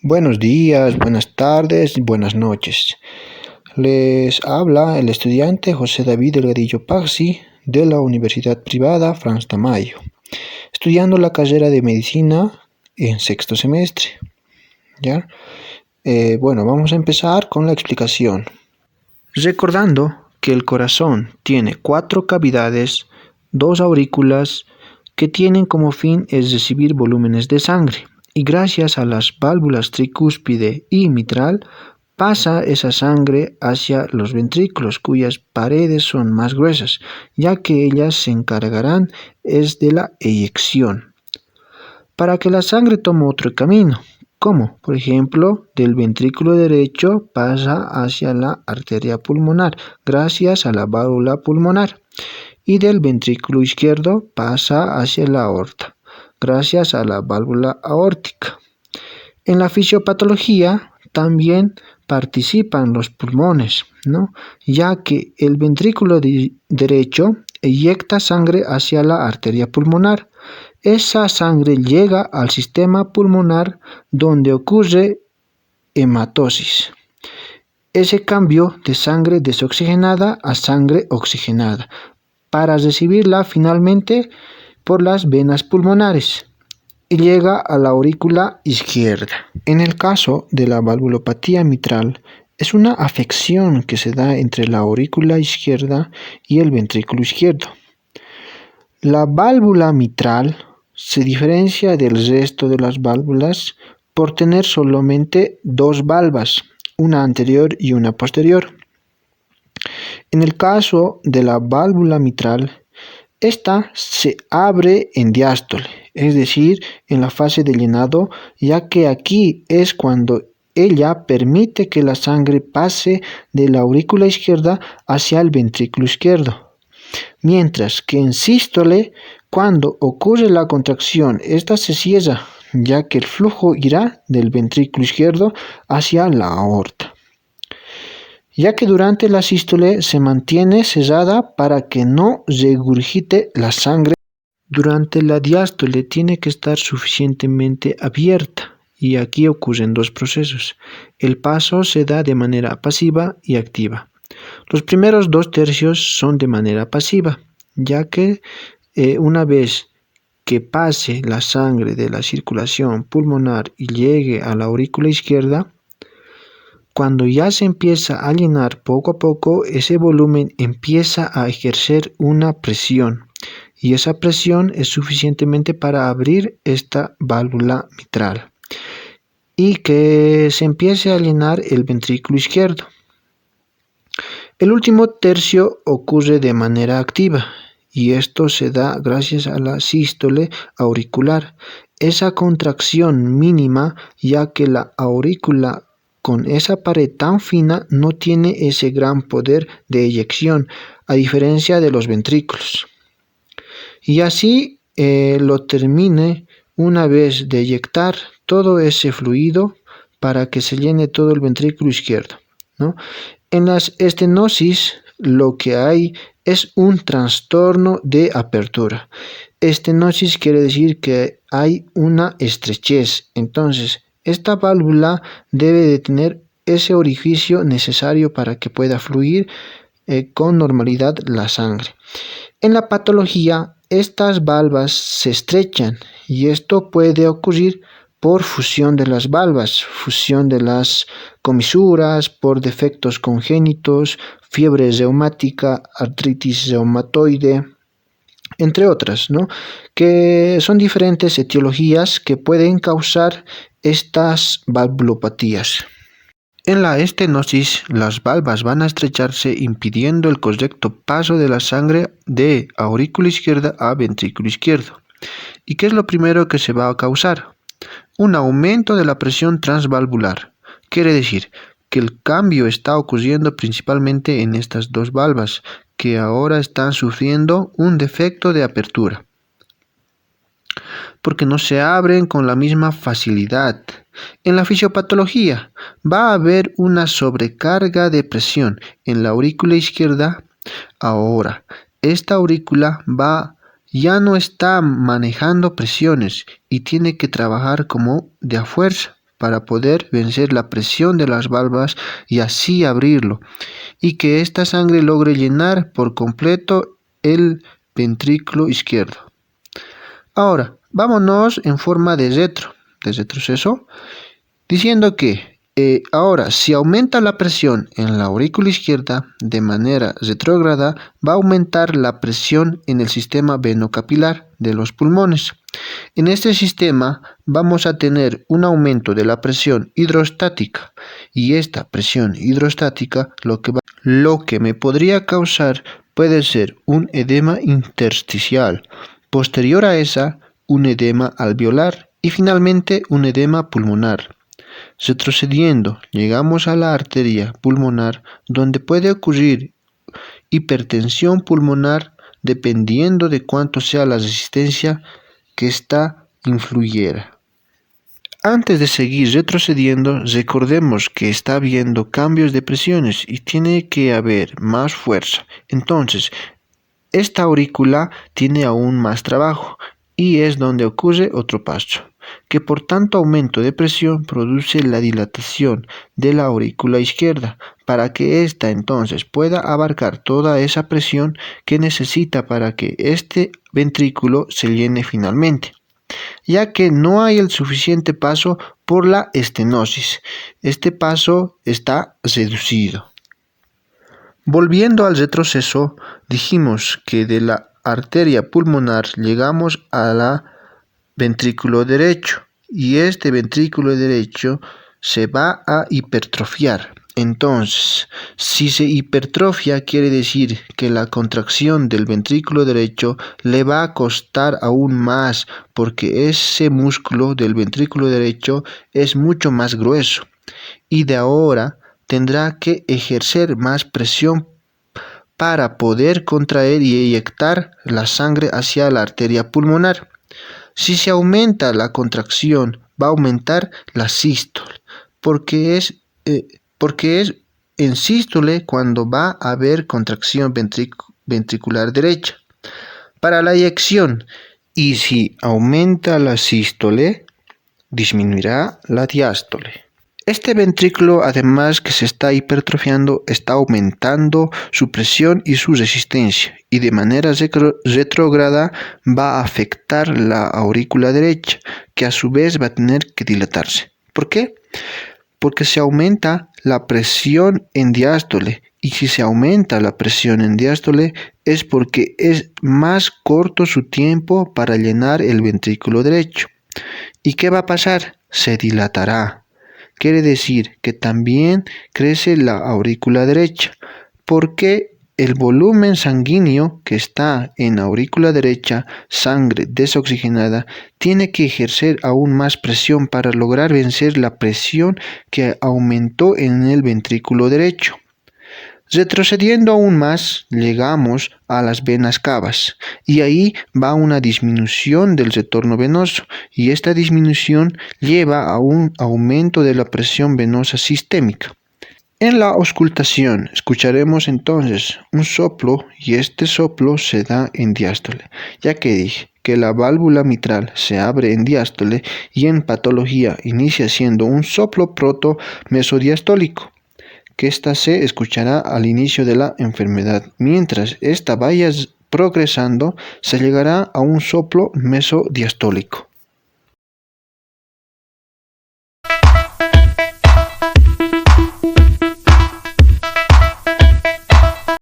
Buenos días, buenas tardes, buenas noches. Les habla el estudiante José David Delgadillo Paxi de la Universidad Privada Franz Tamayo, estudiando la carrera de Medicina en sexto semestre. ¿Ya? Vamos a empezar con la explicación. Recordando que el corazón tiene 4 cavidades, 2 aurículas, que tienen como fin es recibir volúmenes de sangre, y gracias a las válvulas tricúspide y mitral pasa esa sangre hacia los ventrículos, cuyas paredes son más gruesas, ya que ellas se encargarán es de la eyección, para que la sangre tome otro camino, como por ejemplo del ventrículo derecho pasa hacia la arteria pulmonar gracias a la válvula pulmonar, y del ventrículo izquierdo pasa hacia la aorta gracias a la válvula aórtica. En la fisiopatología también participan los pulmones, ¿no? Ya que el ventrículo derecho eyecta sangre hacia la arteria pulmonar. Esa sangre llega al sistema pulmonar donde ocurre hematosis. Ese cambio de sangre desoxigenada a sangre oxigenada para recibirla finalmente por las venas pulmonares y llega a la aurícula izquierda. En el caso de la valvulopatía mitral, es una afección que se da entre la aurícula izquierda y el ventrículo izquierdo. La válvula mitral se diferencia del resto de las válvulas por tener solamente 2 valvas, una anterior y una posterior. En el caso de la válvula mitral, esta se abre en diástole, es decir, en la fase de llenado, ya que aquí es cuando ella permite que la sangre pase de la aurícula izquierda hacia el ventrículo izquierdo. Mientras que en sístole, cuando ocurre la contracción, esta se cierra, ya que el flujo irá del ventrículo izquierdo hacia la aorta, ya que durante la sístole se mantiene cerrada para que no regurgite la sangre. Durante la diástole tiene que estar suficientemente abierta, y aquí ocurren 2 procesos. El paso se da de manera pasiva y activa. Los primeros 2 tercios son de manera pasiva, ya que una vez que pase la sangre de la circulación pulmonar y llegue a la aurícula izquierda, cuando ya se empieza a llenar poco a poco, ese volumen empieza a ejercer una presión, y esa presión es suficientemente para abrir esta válvula mitral y que se empiece a llenar el ventrículo izquierdo. El último tercio ocurre de manera activa, y esto se da gracias a la sístole auricular, esa contracción mínima, ya que la aurícula con esa pared tan fina no tiene ese gran poder de eyección, a diferencia de los ventrículos. Y así lo termine una vez de eyectar todo ese fluido para que se llene todo el ventrículo izquierdo, ¿no? En las estenosis lo que hay es un trastorno de apertura. Estenosis quiere decir que hay una estrechez. Entonces, esta válvula debe de tener ese orificio necesario para que pueda fluir con normalidad la sangre. En la patología, estas valvas se estrechan, y esto puede ocurrir por fusión de las valvas, fusión de las comisuras, por defectos congénitos, fiebre reumática, artritis reumatoide, entre otras, ¿no? Que son diferentes etiologías que pueden causar estas valvulopatías. En la estenosis, las valvas van a estrecharse impidiendo el correcto paso de la sangre de aurícula izquierda a ventrículo izquierdo. ¿Y qué es lo primero que se va a causar? Un aumento de la presión transvalvular. Quiere decir que el cambio está ocurriendo principalmente en estas 2 valvas, que ahora están sufriendo un defecto de apertura, porque no se abren con la misma facilidad. En la fisiopatología va a haber una sobrecarga de presión en la aurícula izquierda. Ahora, esta aurícula ya no está manejando presiones y tiene que trabajar como de a fuerza, para poder vencer la presión de las válvulas y así abrirlo, y que esta sangre logre llenar por completo el ventrículo izquierdo. Ahora, vámonos en forma de retroceso, diciendo que ahora, si aumenta la presión en la aurícula izquierda de manera retrógrada, va a aumentar la presión en el sistema venocapilar de los pulmones. En este sistema vamos a tener un aumento de la presión hidrostática, y esta presión hidrostática lo que me podría causar puede ser un edema intersticial, posterior a esa un edema alveolar y finalmente un edema pulmonar. Retrocediendo, llegamos a la arteria pulmonar, donde puede ocurrir hipertensión pulmonar dependiendo de cuánto sea la resistencia que esta influyera. Antes de seguir retrocediendo, recordemos que está habiendo cambios de presiones y tiene que haber más fuerza. Entonces, esta aurícula tiene aún más trabajo y es donde ocurre otro paso, que por tanto aumento de presión produce la dilatación de la aurícula izquierda para que ésta entonces pueda abarcar toda esa presión que necesita para que este ventrículo se llene finalmente, ya que no hay el suficiente paso por la estenosis. Este paso está reducido. Volviendo al retroceso, dijimos que de la arteria pulmonar llegamos a la ventrículo derecho y este ventrículo derecho se va a hipertrofiar. Entonces, si se hipertrofia, quiere decir que la contracción del ventrículo derecho le va a costar aún más porque ese músculo del ventrículo derecho es mucho más grueso y de ahora tendrá que ejercer más presión para poder contraer y eyectar la sangre hacia la arteria pulmonar. Si se aumenta la contracción, va a aumentar la sístole, porque es en sístole cuando va a haber contracción ventricular derecha para la eyección, y si aumenta la sístole, disminuirá la diástole. Este ventrículo, además que se está hipertrofiando, está aumentando su presión y su resistencia, y de manera retrógrada va a afectar la aurícula derecha, que a su vez va a tener que dilatarse. ¿Por qué? Porque se aumenta la presión en diástole, y si se aumenta la presión en diástole es porque es más corto su tiempo para llenar el ventrículo derecho. ¿Y qué va a pasar? Se dilatará. Quiere decir que también crece la aurícula derecha, porque el volumen sanguíneo que está en la aurícula derecha, sangre desoxigenada, tiene que ejercer aún más presión para lograr vencer la presión que aumentó en el ventrículo derecho. Retrocediendo aún más, llegamos a las venas cavas y ahí va una disminución del retorno venoso y esta disminución lleva a un aumento de la presión venosa sistémica. En la auscultación escucharemos entonces un soplo y este soplo se da en diástole, ya que dije que la válvula mitral se abre en diástole y en patología inicia siendo un soplo proto-mesodiastólico, que ésta se escuchará al inicio de la enfermedad. Mientras ésta vaya progresando, se llegará a un soplo mesodiastólico.